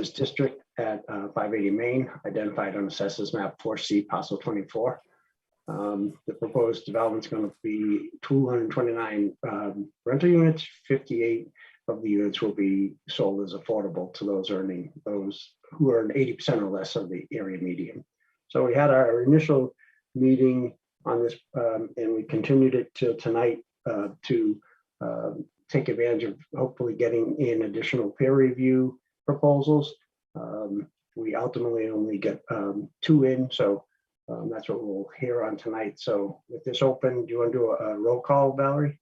business district at 580 Main, identified on Assessors Map 4C, parcel 24. The proposed development is going to be 229 rental units. 58 of the units will be sold as affordable to those who earn 80% or less of the area median. So we had our initial meeting on this, and we continued it till tonight to take advantage of hopefully getting in additional peer review proposals. We ultimately only get 2 in, so that's what we'll hear on tonight. So with this open, do you want to do a roll call, Valerie?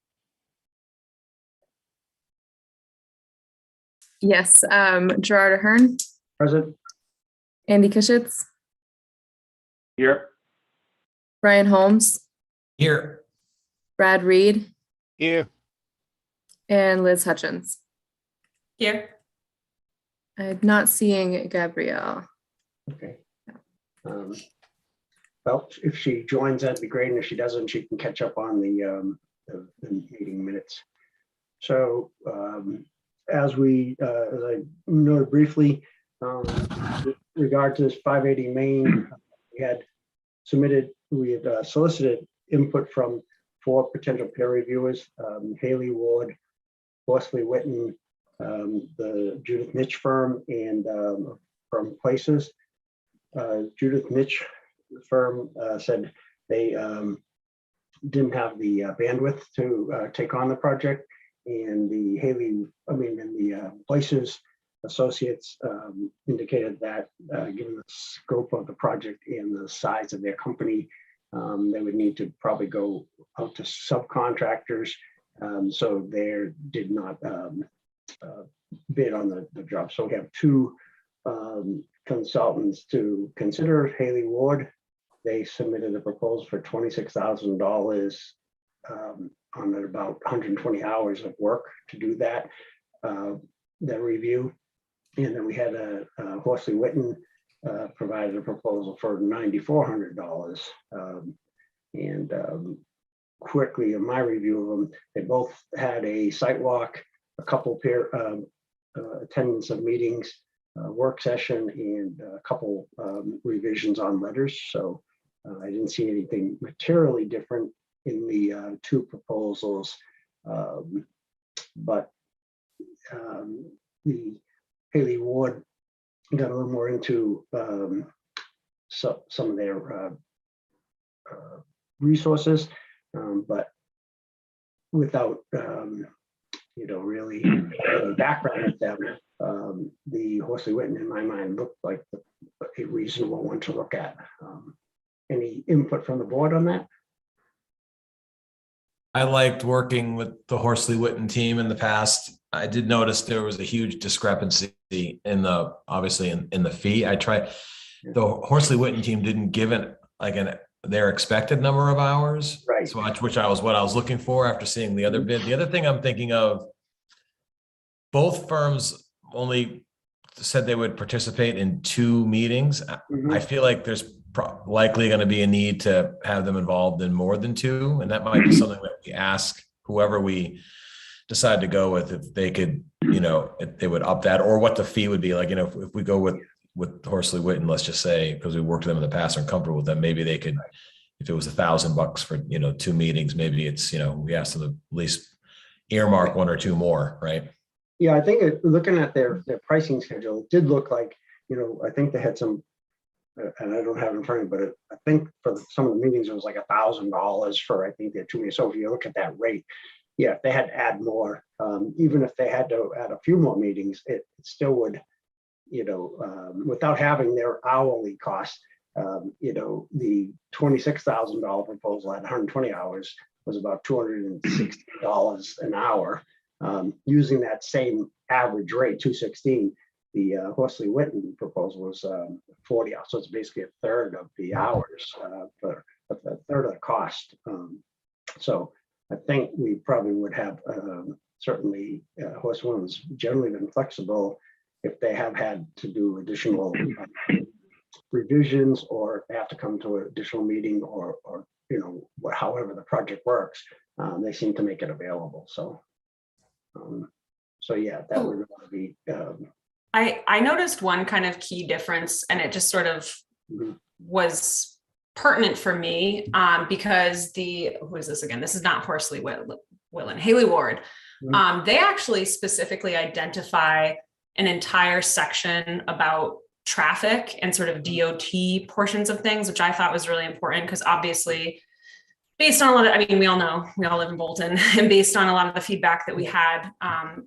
Yes, Gerard Ahern. Present. Andy Kishitz. Here. Brian Holmes. Here. Brad Reed. Here. And Liz Hutchins. Here. I'm not seeing Gabrielle. Okay. Well, if she joins, that'd be great. And if she doesn't, she can catch up on the meeting minutes. So as I noted briefly, with regard to this 580 Main, we had solicited input from 4 potential peer reviewers: Haley Ward, Horsley Witten, the Judith Nitch firm, and from Places. Judith Nitch firm said they didn't have the bandwidth to take on the project, and the Places associates indicated that given the scope of the project and the size of their company, they would need to probably go out to subcontractors. So they did not bid on the job. So we have 2 consultants to consider. Haley Ward, they submitted a proposal for $26,000 on about 120 hours of work to do that review. And then we had Horsley Witten provided a proposal for $9,400. Quickly in my review of them, they both had a site walk, a couple peer attendance of meetings, work session, and a couple revisions on letters. So I didn't see anything materially different in the 2 proposals, but the Haley Ward got a little more into some of their resources, but without really background with them. The Horsley Witten, in my mind, looked like a reasonable one to look at. Any input from the board on that? I liked working with the Horsley Witten team in the past. I did notice there was a huge discrepancy in obviously in the fee. The Horsley Witten team didn't give it their expected number of hours. Right. So what I was looking for after seeing the other bid. The other thing I'm thinking of, both firms only said they would participate in 2 meetings. Mm-hmm. I feel like there's likely going to be a need to have them involved in more than 2. And that might be something that we ask whoever we decide to go with, if they could, if they would up that, or what the fee would be. Like, if we go with Horsley Witten, let's just say, because we worked with them in the past and are comfortable with them, maybe they could, if it was $1,000 for, 2 meetings, maybe it's, we asked them to at least earmark 1 or 2 more, right? Yeah, I think looking at their pricing schedule, it did look like, I think they had some, and I don't have it in front of me, but I think for some of the meetings, it was like $1,000 for, I think, their 2 meetings. So if you look at that rate, yeah, if they had to add more, even if they had to add a few more meetings, it still would, without having their hourly cost, the $26,000 proposal at 120 hours was about $260 an hour. Using that same average rate, 216, the Horsley Witten proposal was 40 hours. So it's basically a third of the hours, for a third of the cost. So I think we probably would have, certainly Horsley Witten's generally been flexible if they have had to do additional revisions, or if they have to come to an additional meeting, or however the project works, they seem to make it available. So yeah, that would be I noticed one kind of key difference, and it just sort of Mhm. was pertinent for me, because who is this again? This is not Horsley Willen, Haley Ward. Mhm. They actually specifically identify an entire section about traffic and sort of DOT portions of things, which I thought was really important because obviously, based on a lot of, I mean, we all know, we all live in Bolton, and based on a lot of the feedback that we had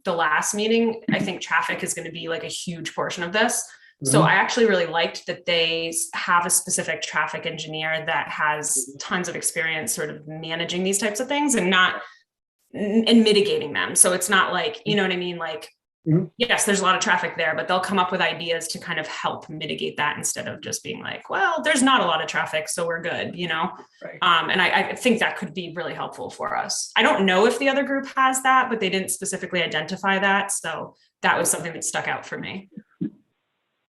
the last meeting, I think traffic is going to be like a huge portion of this. So Mhm. I actually really liked that they have a specific traffic engineer that has tons of experience sort of managing these types of things and mitigating them. So it's not like, you know what I mean? Like, Mhm. yes, there's a lot of traffic there, but they'll come up with ideas to kind of help mitigate that instead of just being like, well, there's not a lot of traffic, so we're good, you know? Right. And I think that could be really helpful for us. I don't know if the other group has that, but they didn't specifically identify that. So that was something that stuck out for me.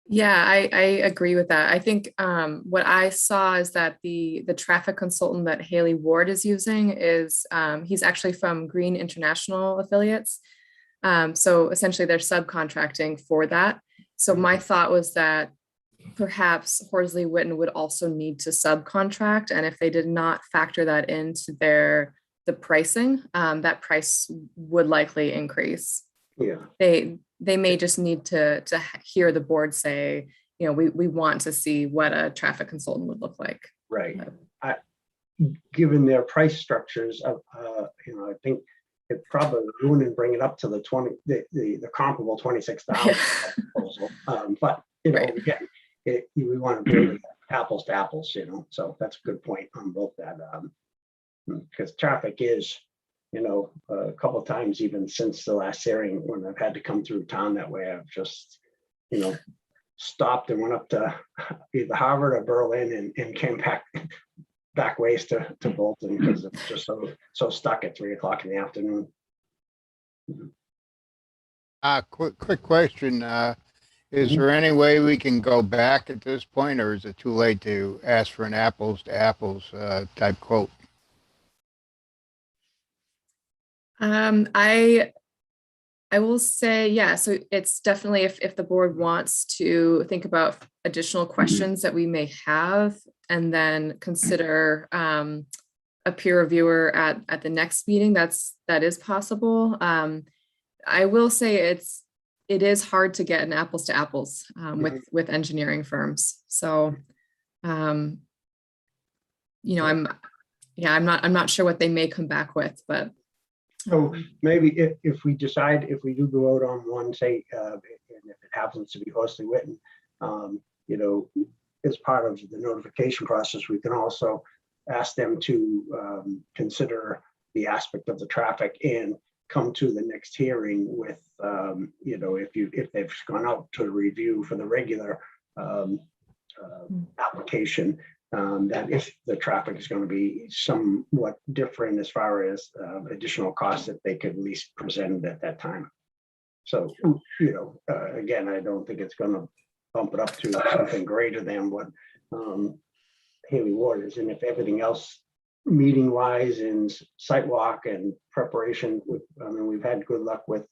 Yeah, I agree with that. I think what I saw is that the traffic consultant that Haley Ward is using is he's actually from Green International Affiliates. So essentially they're subcontracting for that. So my thought was that perhaps Horsley Witten would also need to subcontract, and if they did not factor that into the pricing, that price would likely increase. Yeah. They may just need to hear the board say, you know, we want to see what a traffic consultant would look like. Right. Given their price structures, you know, I think it probably wouldn't bring it up to the comparable 26,000 proposal. But you know, Right. again, we want to bring apples to apples. You know, so that's a good point on both that. Because traffic is, you know, a couple of times even since the last hearing when I've had to come through town that way, I've just, you know, stopped and went up to either Harvard or Berlin and came back ways to Bolton because it's just so stuck at 3 o'clock in the afternoon. Quick question. Is there any way we can go back at this point, or is it too late to ask for an apples to apples type quote? I will say, yeah, so it's definitely if the board wants to think about additional questions that we may have and then consider a peer reviewer at the next meeting, that is possible. I will say it is hard to get an apples to apples with engineering firms. So you know, I'm not sure what they may come back with, but So maybe if we do go out on one, say, and if it happens to be Horsley Witten, you know, as part of the notification process, we can also ask them to consider the aspect of the traffic and come to the next hearing with, you know, if they've gone out to review for the regular application, that if the traffic is going to be somewhat different as far as additional costs that they could at least present at that time. So, you know, again, I don't think it's going to bump it up to something greater than what Haley Ward is. And if everything else, meeting wise and site walk and preparation, I mean, we've had good luck with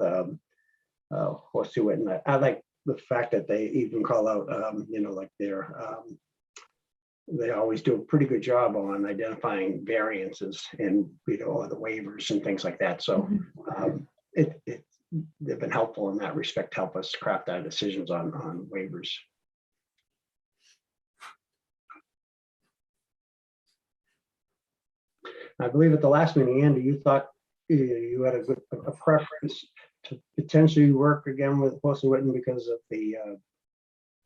Horsley Witten. I like the fact that they even call out, you know, like they always do a pretty good job on identifying variances and, you know, the waivers and things like that. So they've been helpful in that respect, help us craft our decisions on waivers. I believe at the last meeting, Andy, you thought you had a preference to potentially work again with Horsley Witten because of the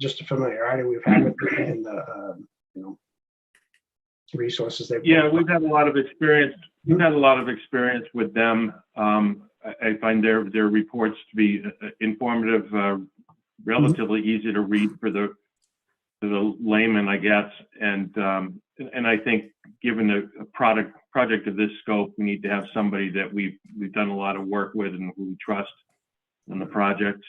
just the familiarity we've had with them and the you know, resources they've. Yeah, we've had a lot of experience. We've had a lot of experience with them. I find their reports to be informative, relatively easy to read for the layman, I guess. And I think given a project of this scope, we need to have somebody that we've done a lot of work with and who we trust on the project.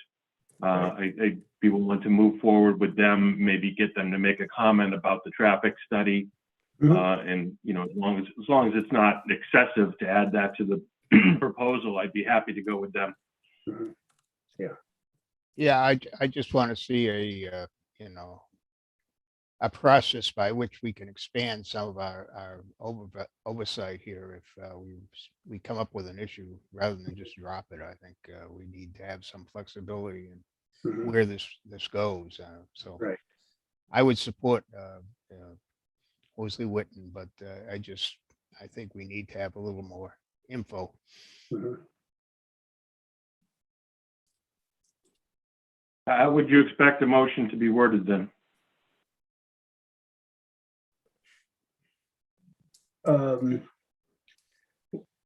I'd be willing to move forward with them, maybe get them to make a comment about the traffic study. And you know, as long as it's not excessive to add that to the proposal, I'd be happy to go with them. Yeah. Yeah, I just want to see you know, a process by which we can expand some of our oversight here if we come up with an issue rather than just drop it. I think we need to have some flexibility in Mhm. where this goes. So Right. I would support Horsley Witten, but I think we need to have a little more info. Mhm. How would you expect the motion to be worded then?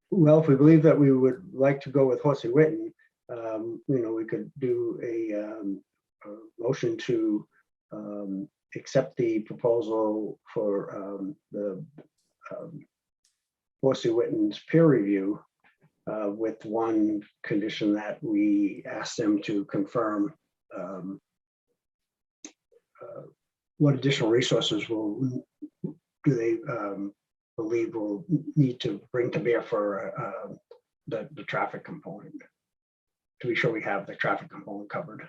Well, if we believe that we would like to go with Horsey Witten, we could do a motion to accept the proposal for the Horsey Witten's peer review with one condition that we ask them to confirm what additional resources do they believe we'll need to bring to bear for the traffic component, to be sure we have the traffic component covered.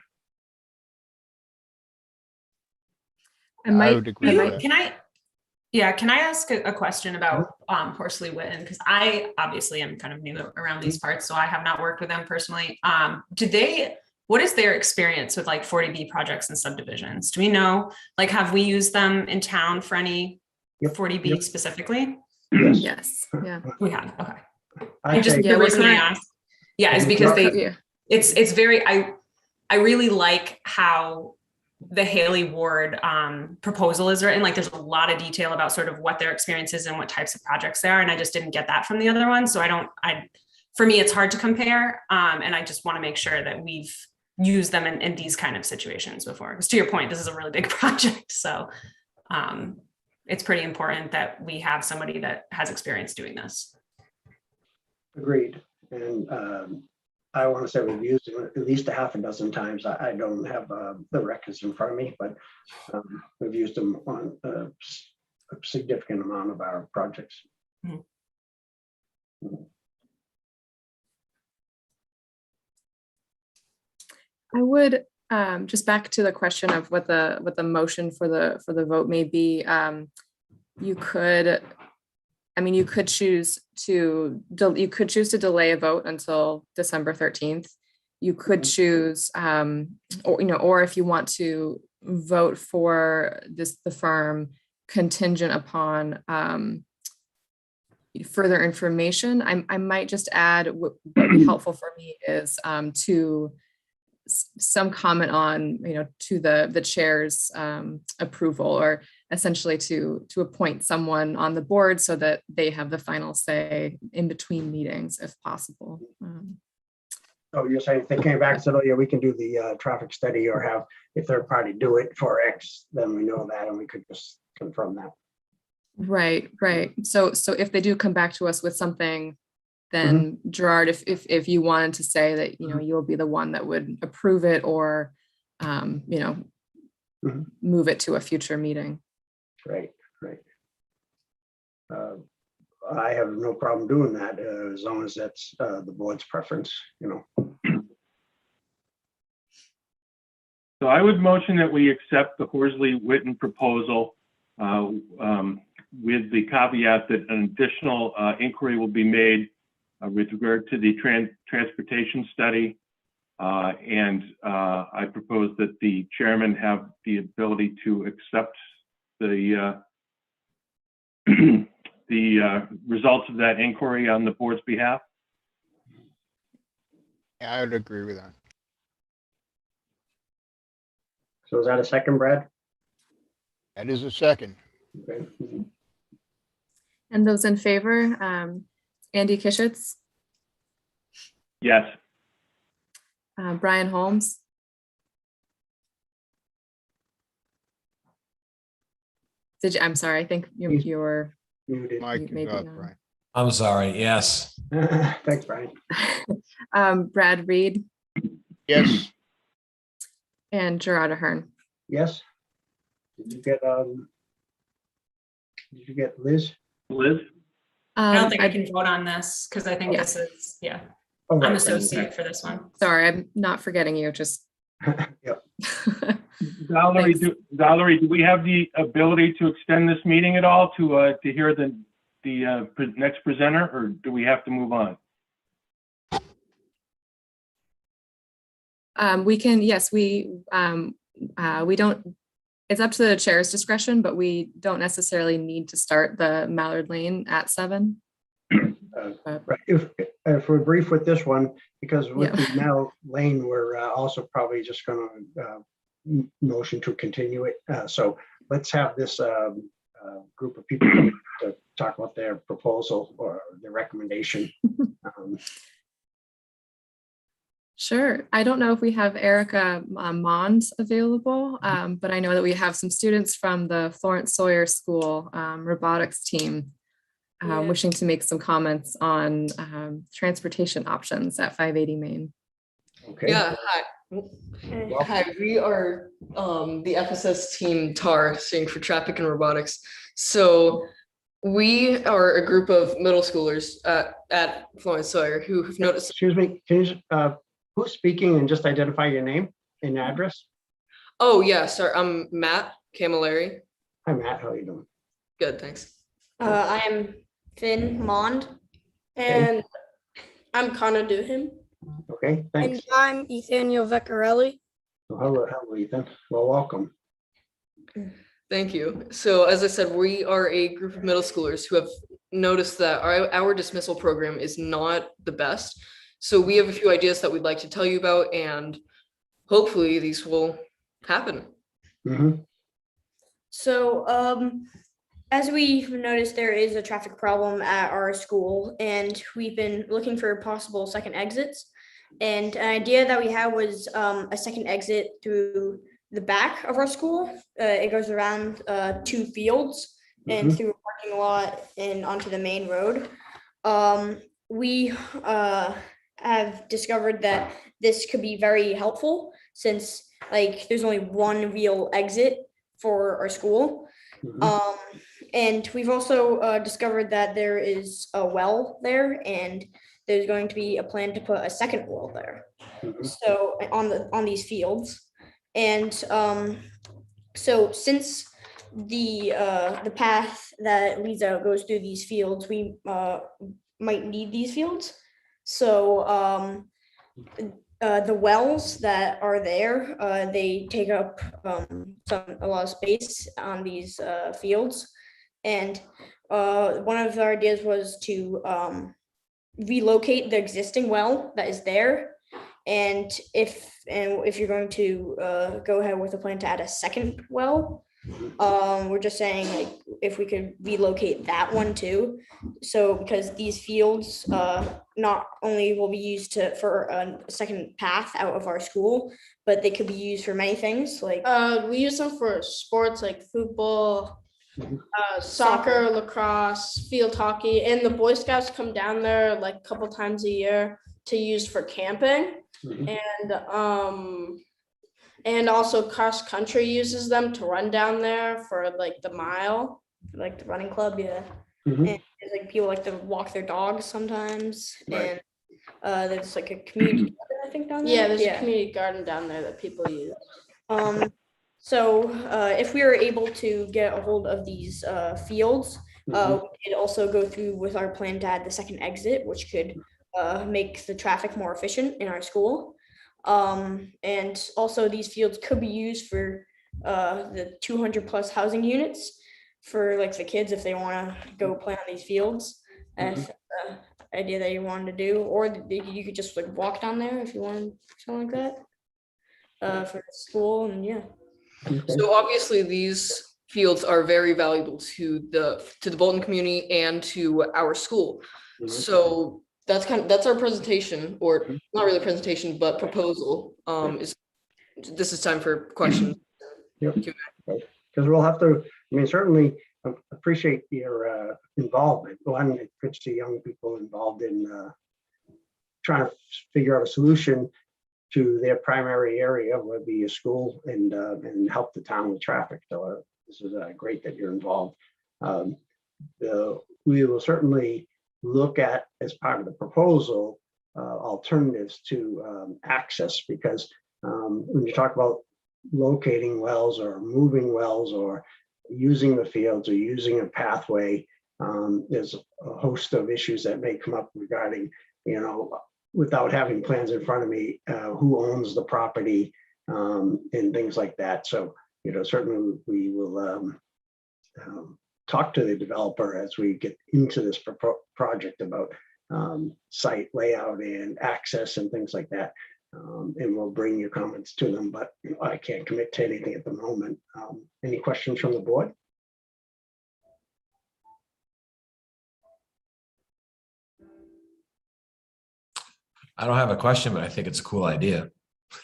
I would agree with that. Can I ask a question about Horsley Witten? Because I obviously am kind of new around these parts, so I have not worked with them personally. What is their experience with like 40B projects and subdivisions? Do we know, like, have we used them in town for any 40B specifically? Yes, yeah. We have, okay. I'd The reason I ask, is because it's very, I really like how the Haley Ward proposal is written. Like, there's a lot of detail about sort of what their experience is and what types of projects they are. And I just didn't get that from the other one. So for me, it's hard to compare. And I just want to make sure that we've used them in these kind of situations before. Because to your point, this is a really big project. So it's pretty important that we have somebody that has experience doing this. Agreed. And I want to say we've used it at least a half a dozen times. I don't have the records in front of me, but we've used them on a significant amount of our projects. Mm-hmm. I would just back to the question of what the motion for the vote may be. You could choose to delay a vote until December 13th. You could choose, or if you want to vote for the firm contingent upon further information. I might just add what would be helpful for me is to some comment on, to the chair's approval, or essentially to appoint someone on the board so that they have the final say in between meetings if possible. Oh, you're saying if they came back and said, oh yeah, we can do the traffic study or have a third party do it for X, then we know that and we could just confirm that. Right. So if they do come back to us with something, then Gerard, if you wanted to say that, you'll be the one that would approve it or, move it to a future meeting. Right. I have no problem doing that as long as that's the board's preference, So I would motion that we accept the Horsley Witten proposal with the caveat that an additional inquiry will be made with regard to the transportation study. And I propose that the chairman have the ability to accept the results of that inquiry on the board's behalf. Yeah, I would agree with that. So is that a second, Brad? That is a second. Okay. And those in favor, Andy Kishitz, Yes. Brian Holmes, I'm sorry, I think you're Muted. Mike maybe is up, not. right? I'm sorry. Yes. Thanks, Brian. Brad Reed Yes, and Gerard Ahern. Yes. Did you get Liz? Liz? I don't think I can vote on this because I think Yeah. this is, Oh, I'm right. associate for this one. Sorry, I'm not forgetting you, just Yep. Valerie, do we have the ability to extend this meeting at all to hear the next presenter, or do we have to move on? We can, yes, we don't, it's up to the chair's discretion, but we don't necessarily need to start the Mallard Lane at 7. Right. If we're brief with this one, because with Yeah. the Mel Lane, we're also probably just going to motion to continue it. So let's have this group of people come to talk about their proposal or their recommendation. Sure. I don't know if we have Erica Mond available, but I know that we have some students from the Florence Sawyer School robotics team wishing to make some comments on transportation options at 580 Main. Okay. Yeah, hi. Hi, we are the FSS team TAR, standing for Traffic and Robotics. So we are a group of middle schoolers at Florence Sawyer who have noticed. Excuse me, can you just, who's speaking and just identify your name and address? Oh, yeah, sorry, I'm Matt Camilleri. Hi, Matt. How are you doing? Good, thanks. I am Finn Mond, and I'm Connor Duham. Okay, thanks. And I'm Ethaniel Veccarelli. Well, hello, Ethan. Well, welcome. Thank you. So as I said, we are a group of middle schoolers who have noticed that our dismissal program is not the best. So we have a few ideas that we'd like to tell you about, and hopefully these will happen. Mm-hmm. So, as we've noticed, there is a traffic problem at our school, and we've been looking for possible second exits. And an idea that we had was a second exit through the back of our school. It goes around 2 fields and through a parking lot and onto the main road. We have discovered that this could be very helpful since there's only one real exit for our school. And we've also discovered that there is a well there, and there's going to be a plan to put a second well there. So on these fields. And so since the path that leads out goes through these fields, we might need these fields. So the wells that are there, they take up a lot of space on these fields. And one of our ideas was to relocate the existing well that is there. And if you're going to go ahead with a plan to add a second well, we're just saying if we could relocate that one too. So because these fields not only will be used for a second path out of our school, but they could be used for many things we use them for sports like football, soccer, lacrosse, field hockey, and the Boy Scouts come down there a couple times a year to use for camping. And also cross country uses them to run down there for the mile, the running club. And there's people like to walk their dogs sometimes. Right. And there's a community garden, I think, down there. Yeah, there's a community garden down there that people use. So if we were able to get a hold of these fields, we could also go through with our plan to add the second exit, which could make the traffic more efficient in our school. And also these fields could be used for the 200 plus housing units for the kids if they want to go play on these fields. If idea that you wanted to do, or you could just walk down there if you wanted something like that for school. And So obviously these fields are very valuable to the Bolton community and to our school. So that's our presentation, or not really a presentation, but proposal. This is time for questions. Because we'll have to, certainly appreciate your involvement. One, it's good to see young people involved in trying to figure out a solution to their primary area, whether it be a school, and help the town with traffic. So this is great that you're involved. We will certainly look at, as part of the proposal, alternatives to access, because when you talk about locating wells or moving wells or using the fields or using a pathway, there's a host of issues that may come up regarding, without having plans in front of me, who owns the property, and things like that. So, certainly we will talk to the developer as we get into this project about site layout and access and things like that. And we'll bring your comments to them, but I can't commit to anything at the moment. Any questions from the board? I don't have a question, but I think it's a cool idea.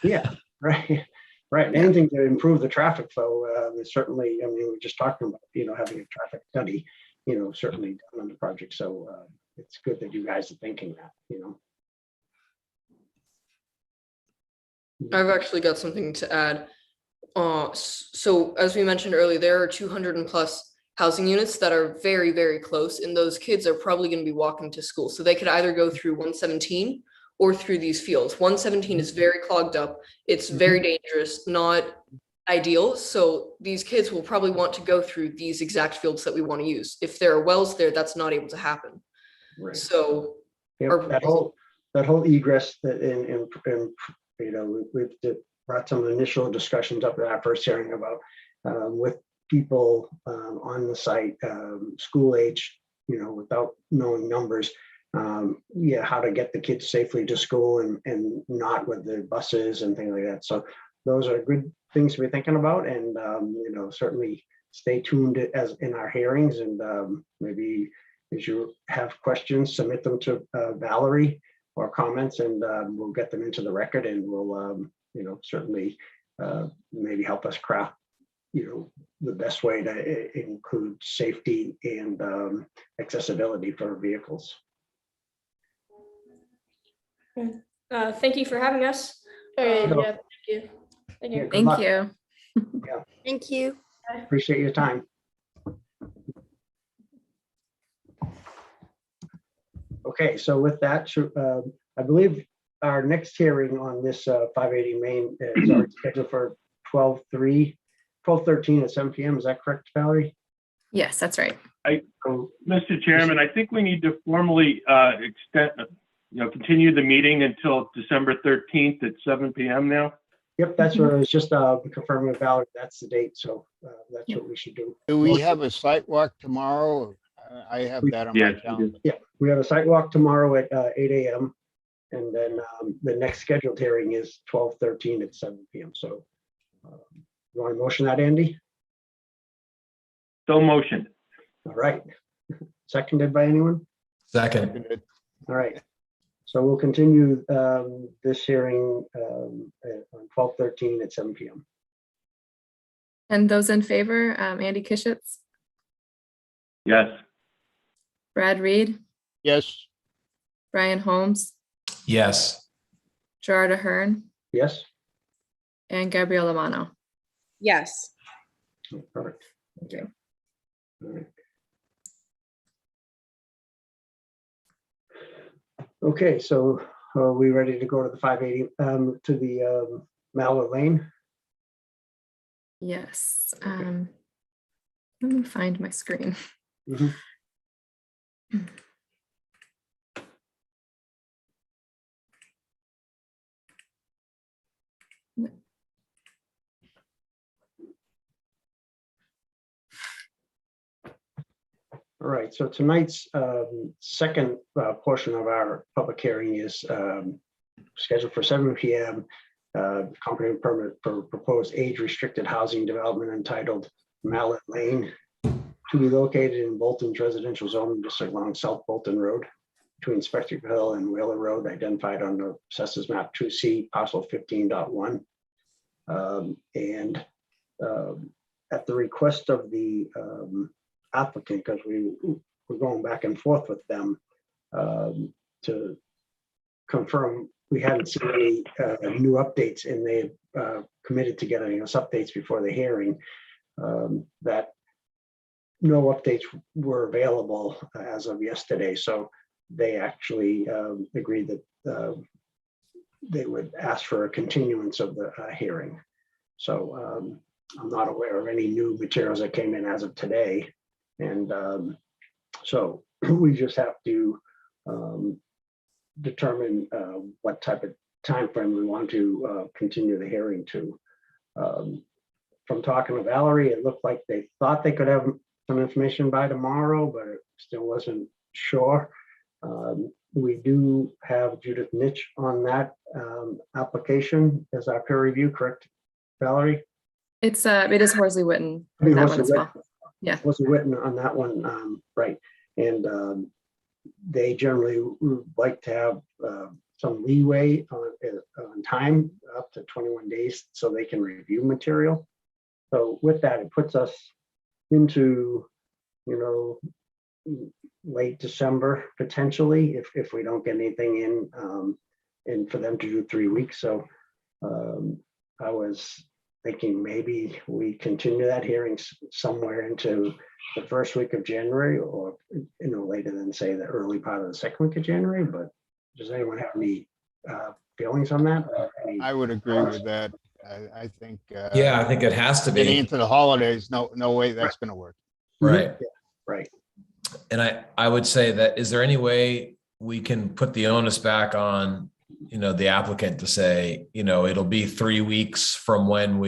Yeah, right. Right. Anything to improve the traffic flow is certainly, we were just talking about, having a traffic study, certainly done on the project. So it's good that you guys are thinking that, I've actually got something to add. So as we mentioned earlier, there are 200 plus housing units that are very, very close, and those kids are probably going to be walking to school. So they could either go through 117 or through these fields. 117 is very clogged up. It's very dangerous, not ideal. So these kids will probably want to go through these exact fields that we want to use. If there are wells there, that's not able to happen. Right. So that whole egress that we've brought some initial discussions up at our first hearing about with people on the site, school age, without knowing numbers, how to get the kids safely to school and not with the buses and things like that. So those are good things to be thinking about, and certainly stay tuned as in our hearings, and maybe as you have questions, submit them to Valerie or comments, and we'll get them into the record, and we'll certainly maybe help us craft the best way to include safety and accessibility for vehicles. Thank you for having us. All right, No. yeah, thank you. Thank Yeah, you. good Thank luck. you. Thank you. Appreciate your time. Okay, so with that, I believe our next hearing on this 580 Main is already scheduled for 12/13 at 7 p.m. Is that correct, Valerie? Yes, that's right. So, Mr. Chairman, I think we need to formally continue the meeting until December 13th at 7 p.m. now. yep, that's what I was just confirming with Valerie. That's the date, so that's what we should do. Do we have a site walk tomorrow? I have that on my Yes, we do. calendar. Yeah, we have a site walk tomorrow at 8 a.m. And then the next scheduled hearing is 12/13 at 7 p.m. So you want to motion that, Andy? So motioned. All right. Seconded by anyone? Second. All right. So we'll continue this hearing on 12/13 at 7 p.m. And those in favor, Andy Kishitz, Yes. Brad Reed, Yes, Brian Holmes, Yes. Gerard Ahern, Yes? and Gabriella Mano. Yes. Oh, perfect. Thank you. All right. Okay, so are we ready to go to the 580 to the Mallet Lane? Yes. Let me find my screen. Mhm. All right, so tonight's second portion of our public hearing is scheduled for 7 p.m. Comprehensive permit for proposed age-restricted housing development entitled Mallet Lane to be located in Bolton's residential zoning district along South Bolton Road between Spectacle Hill and Whaler Road, identified on the Assessors Map 2C, parcel 15.1. At the request of the applicant, because we're going back and forth with them to confirm we hadn't seen any new updates, and they committed to getting us updates before the hearing, that no updates were available as of yesterday. So they actually agreed that they would ask for a continuance of the hearing. So I'm not aware of any new materials that came in as of today. And so we just have to determine what type of time frame we want to continue the hearing to. From talking to Valerie, it looked like they thought they could have some information by tomorrow, but it still wasn't sure. We do have Judith Nitch on that application as our peer review, correct, Valerie? It is Horsley Witten, I mean, that Horsley one as well. Witten. Yeah. Horsley Witten on that one, right. And they generally would like to have some leeway on time, up to 21 days, so they can review material. So with that, it puts us into, late December potentially, if we don't get anything in, and for them to do 3 weeks. So I was thinking maybe we continue that hearing somewhere into the first week of January, or later than say the early part of the second week of January. But does anyone have any feelings on that? I would agree with that. I think. Yeah, I think it has to Getting be. into the holidays, no way that's going to work. Right. Yeah, right. And I would say that, is there any way we can put the onus back on, the applicant to say, it'll be 3 weeks from when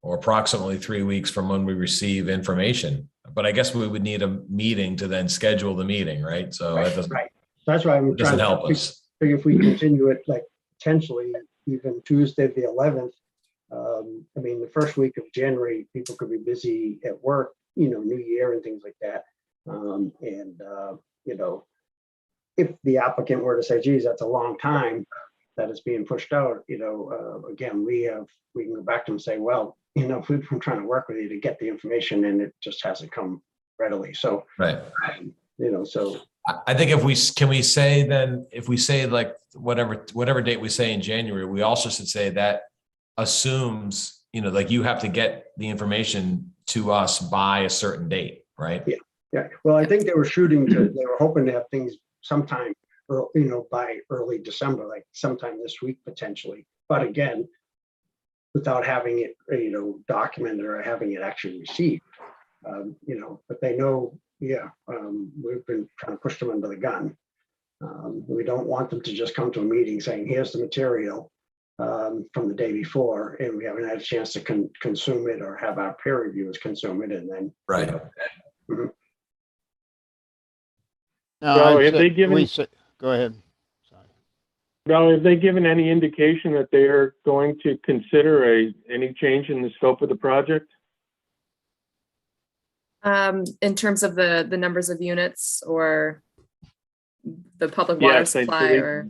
or approximately 3 weeks from when we receive information. But I guess we would need a meeting to then schedule the meeting, right? So that doesn't, Right. That's why I'm trying doesn't to help us. figure if we continue it, like potentially even Tuesday, the 11th. I mean, the first week of January, people could be busy at work, New Year and things like that. If the applicant were to say, geez, that's a long time that is being pushed out, again, we can go back to them and say, well, we've been trying to work with you to get the information and it just hasn't come readily. So, Right. So I think if we say like whatever date we say in January, we also should say that assumes, like you have to get the information to us by a certain date, right? Yeah. Well, I think they were hoping to have things sometime, by early December, like sometime this week potentially. But again, without having it, documented or having it actually received, but they know, we've been trying to push them under the gun. We don't want them to just come to a meeting saying, here's the material from the day before, and we haven't had a chance to consume it or have our peer reviewers consume it, and then. Right. Mhm. No, Well, I'd have say- they given- we say- Go ahead. Sorry. Well, have they given any indication that they are going to consider any change in the scope of the project? In terms of the numbers of units or the public water Yes, supply, or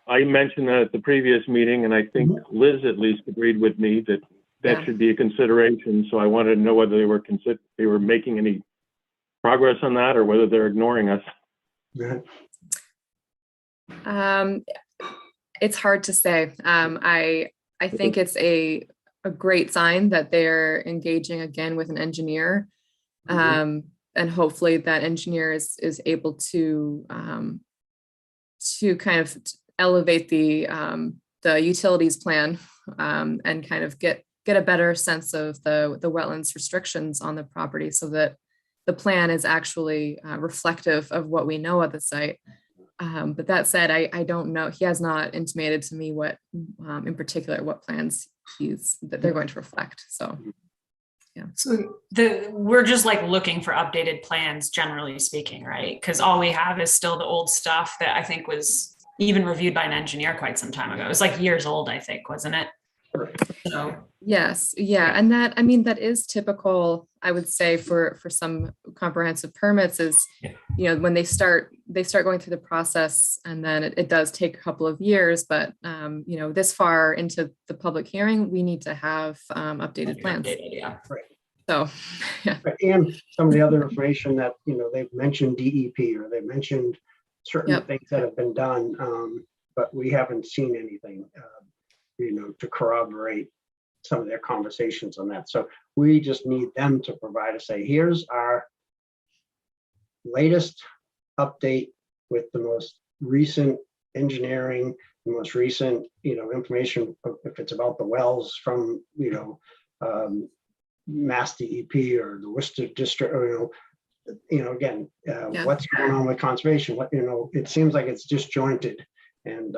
I mentioned that at the previous meeting, and I think Liz at least agreed with me that Yeah. should be a consideration. So I wanted to know whether they were making any progress on that, or whether they're ignoring us. Yeah. It's hard to say. I think it's a great sign that they're engaging again with an engineer. And hopefully that engineer is able to kind of elevate the utilities plan and kind of get a better sense of the wetlands restrictions on the property, so that the plan is actually reflective of what we know at the site. But that said, I don't know. He has not intimated to me what, in particular, what plans that they're going to reflect. So, yeah. So we're just like looking for updated plans, generally speaking, right? Because all we have is still the old stuff that I think was even reviewed by an engineer quite some time ago. It was like years old, I think, wasn't it? So Yes, yeah, and that is typical, I would say, for some comprehensive permits is, when they start going through the process, and then it does take a couple of years, but this far into the public hearing, we need to have updated plans. yeah. So, yeah. And some of the other information that, they've mentioned DEP, or they've mentioned certain things that have been done, but we haven't seen anything, to corroborate some of their conversations on that. So we just need them to provide us, say, here's our latest update with the most recent engineering, the most recent, information, if it's about the wells from, Mass DEP or the Worcester District, or, again, Yeah. what's going on with conservation, it seems like it's disjointed. And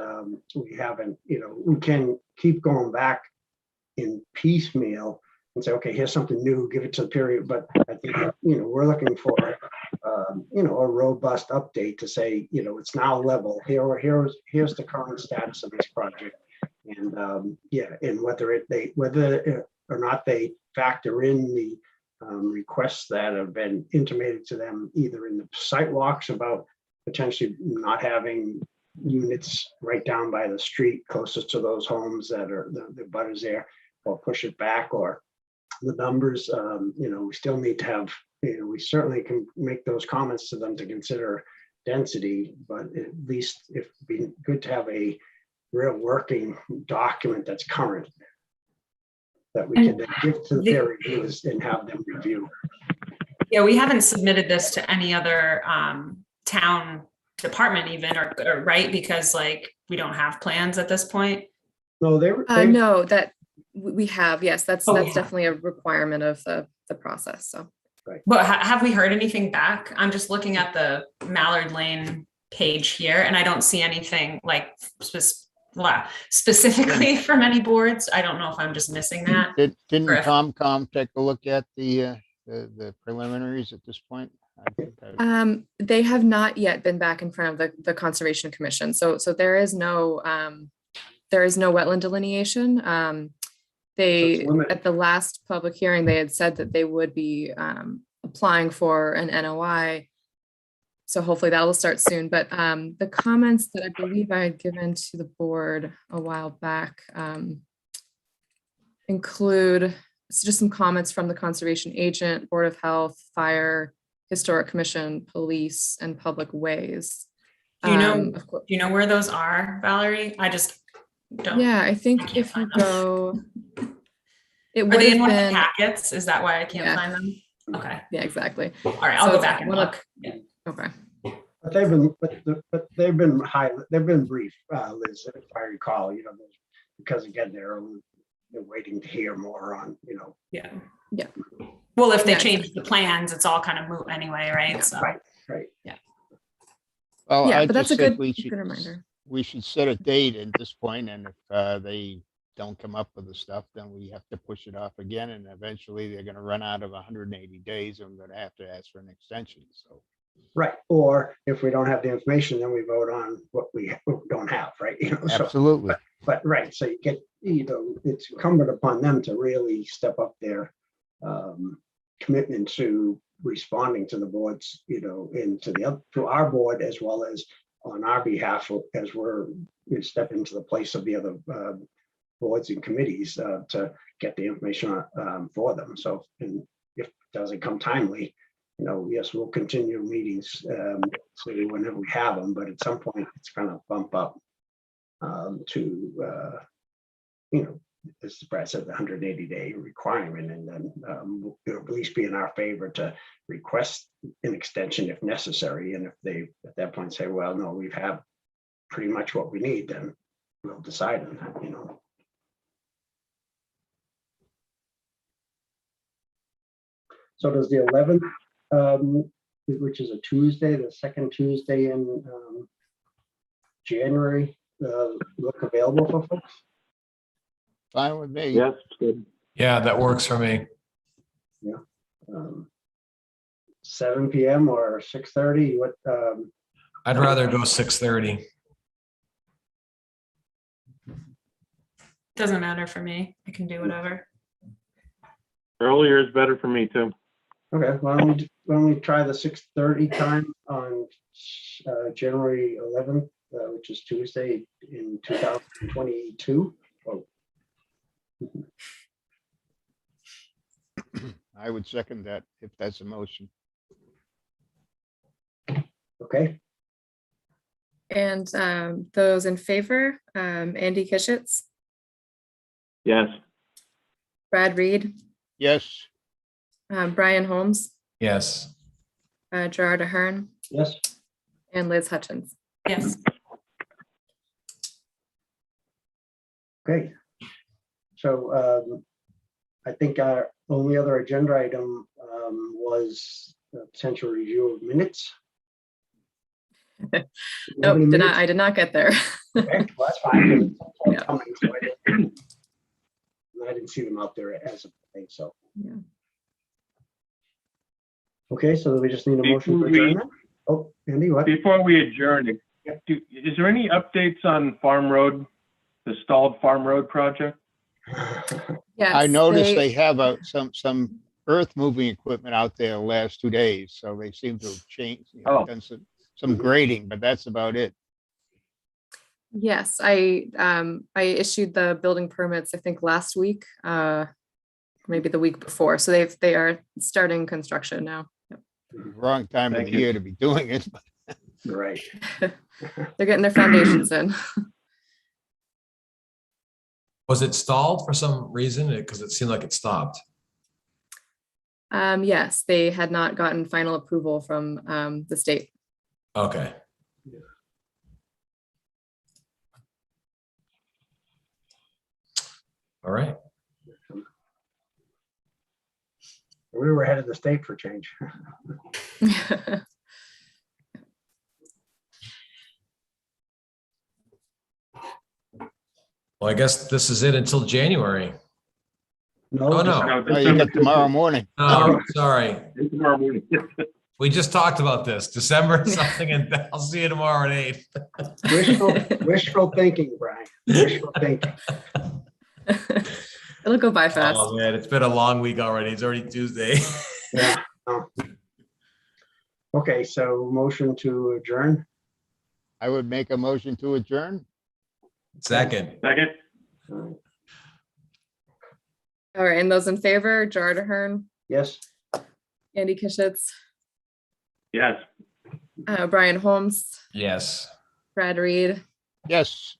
we haven't, we can keep going back in piecemeal and say, okay, here's something new, give it to the period. But I think, we're looking for, a robust update to say, it's now level. Here's the current status of this project. And and whether or not they factor in the requests that have been intimated to them, either in the site walks about potentially not having units right down by the street closest to those homes that are the butters there, or push it back, or the numbers, we still need to have, we certainly can make those comments to them to consider density, but at least it'd be good to have a real working document that's current that we can then give to the peer reviewers and have them review. Yeah, we haven't submitted this to any other town department even, or right, because like we don't have plans at this point. No, no, that we have, yes, that's Oh, definitely a requirement of the process, so. But have we heard anything back? I'm just looking at the Mallard Lane page here and I don't see anything like specifically from any boards. I don't know if I'm just missing that. Didn't Or if- COMCOM take a look at the preliminaries at this point? I think They have not yet been back in front of the Conservation Commission, so there is no wetland delineation. They, limited. at the last public hearing, they had said that they would be applying for an NOI. So hopefully that will start soon. But the comments that I believe I had given to the board a while back include just some comments from the conservation agent, Board of Health, Fire, Historic Commission, Police, and Public Ways. Do you know, Of course. do you know where those are, Valerie? I just don't. Yeah, I think can't if you find them. go, it Are would they in have one of the been, packets? Is that why I can't Yeah. find them? Okay, yeah, exactly. all right, So I'll go it's back and one of- look. Yeah. Okay. But they've been brief, Liz, if I recall, because again, they're waiting to hear more on, Yeah. Yeah. Well, if they Yeah, change the plans, it's all kind of moot anyway, right? Yeah. So, right. Well, Yeah, I but that's just a think good reminder. we should set a date at this point, and if they don't come up with the stuff, then we have to push it off again, and eventually they're gonna run out of 180 days, and we're gonna have to ask for an extension, so. Right, or if we don't have the information, then we vote on what we don't have, right? So, Absolutely. but right, so you get, it's incumbent upon them to really step up their commitment to responding to the boards, and to our board, as well as on our behalf, as we step into the place of the other boards and committees to get the information for them. So, and if it doesn't come timely, yes, we'll continue meetings so whenever we have them, but at some point it's going to bump up to, as Brad said, the 180-day requirement, and then it'll at least be in our favor to request an extension if necessary. And if they at that point say, well, no, we've had pretty much what we need, then we'll decide on that, So does the 11th, which is a Tuesday, the second Tuesday in January, look available for folks? Fine with me. Yes, good. Yeah, that works for me. 7 p.m. or 6:30? What? I'd rather go 6:30. Doesn't matter for me. I can do whatever. Earlier is better for me too. Okay, why don't we try the 6:30 time on January 11th, which is Tuesday in 2022? Oh. I would second that if that's a motion. Okay, And those in favor, Andy Kishitz, Yes, Brad Reed, Yes, Brian Holmes, Yes. Gerard Ahern, yes, and Liz Hutchins. Yes. Okay. So I think our only other agenda item was the potential review of minutes. Nope, I did not get there. Okay, well, that's fine. Yeah. I didn't see them out there as of today, so. Yeah. Okay, so we just need a motion to Before we- adjourn then? Oh, Andy, what? Before we adjourn, Yep. is there any updates on Farm Road, the stalled Farm Road project? Yes, I noticed they have some earth moving equipment out there the last 2 days, so they seem to have changed, Oh. done some grading, but that's about it. Yes, I issued the building permits, I think last week, maybe the week before. So they are starting construction now. Yep. Wrong time of Thank the you. year to be doing it. But Right. They're getting their foundations in. Was it stalled for some reason? Because it seemed like it stopped. Yes, they had not gotten final approval from the state. Okay. All right. We were ahead of the state for change. Well, I guess this is it until January. No, Oh, just- no. oh, you got tomorrow morning. Oh, sorry. Tomorrow morning. We just talked about this, December something, and I'll see you tomorrow at 8. Wishful thinking, Brian. Wishful thinking. It'll go by fast. Oh, man, it's been a long week already. It's already Tuesday. Yeah. Oh. Okay, so motion to adjourn. I would make a motion to adjourn. Second. Second? All right, and those in favor, Jar Ahern, Yes. Andy Kishitz, Yes. Brian Holmes, Yes. Brad Reed, Yes.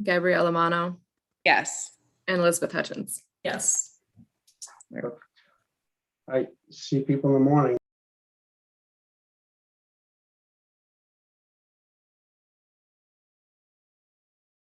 Gabrielle Amano, Yes. and Elizabeth Hutchins. Yes. I see people in the morning.